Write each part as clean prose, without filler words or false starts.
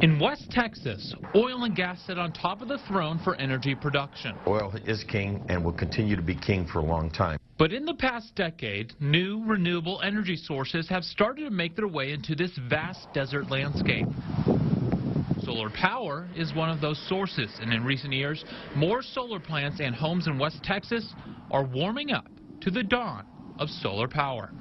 In West Texas, oil and gas sit on top of the throne for energy production. Oil is king and will continue to be king for a long time. But in the past decade, new renewable energy sources have started to make their way into this vast desert landscape. Solar power is one of those sources, and in recent years, more solar plants and homes in West Texas are warming up to the dawn of solar power.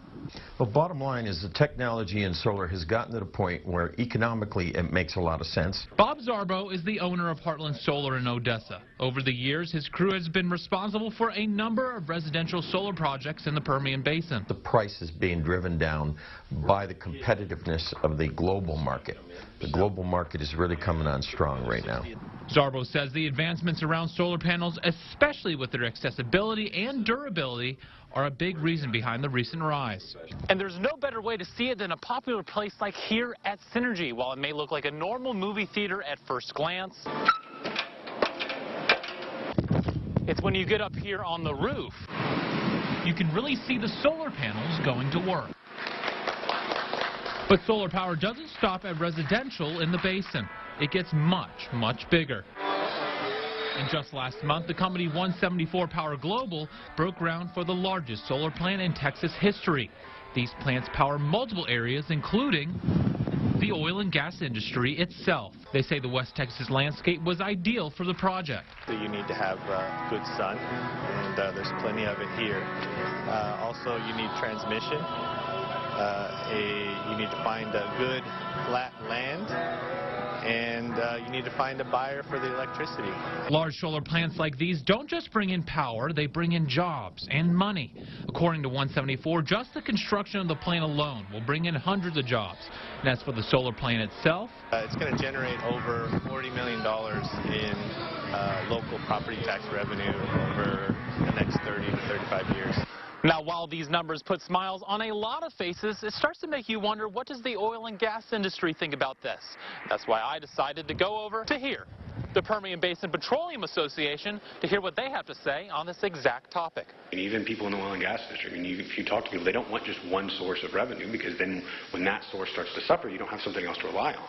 Well, bottom line is the technology in solar has gotten to the point where economically it makes a lot of sense. Bob Zarbo is the owner of Heartland Solar in Odessa. Over the years, his crew has been responsible for a number of residential solar projects in the Permian Basin. The price is being driven down by the competitiveness of the global market. The global market is really coming on strong right now. Zarbo says the advancements around solar panels, especially with their accessibility and durability, are a big reason behind the recent rise. And there's no better way to see it than a popular place like here at Synergy. While it may look like a normal movie theater at first glance, it's when you get up here on the roof, you can really see the solar panels going to work. But solar power doesn't stop at residential in the basin. It gets much, much bigger. And just last month, the company 174 Power Global broke ground for the largest solar plant in Texas history. These plants power multiple areas, including the oil and gas industry itself. They say the West Texas landscape was ideal for the project. So you need to have good sun, and there's plenty of it here. Also, you need transmission. You need to find a good flat land, and you need to find a buyer for the electricity. Large solar plants like these don't just bring in power, they bring in jobs and money. According to 174, just the construction of the plant alone will bring in hundreds of jobs. And as for the solar plant itself, it's going to generate over $40 million in local property tax revenue over the next 30 to 35 years. Now, while these numbers put smiles on a lot of faces, it starts to make you wonder, what does the oil and gas industry think about this? That's why I decided to go over to here, the Permian Basin Petroleum Association, to hear what they have to say on this exact topic. And even people in the oil and gas industry, if you talk to people, they don't want just one source of revenue, because then when that source starts to suffer, you don't have something else to rely on.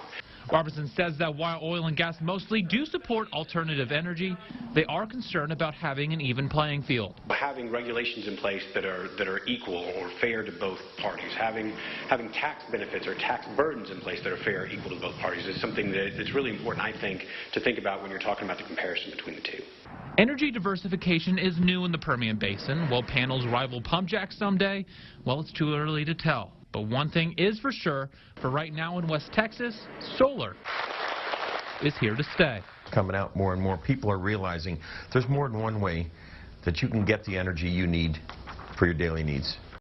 Robertson says that while oil and gas mostly do support alternative energy, they are concerned about having an even playing field. Having regulations in place that are equal or fair to both parties, having tax benefits or tax burdens in place that are fair or equal to both parties is something that's really important, I think, to think about when you're talking about the comparison between the two. Energy diversification is new in the Permian Basin. Will panels rival pump jacks someday? Well, it's too early to tell. But one thing is for sure, for right now in West Texas, solar is here to stay. Coming out more and more, people are realizing there's more than one way that you can get the energy you need for your daily needs.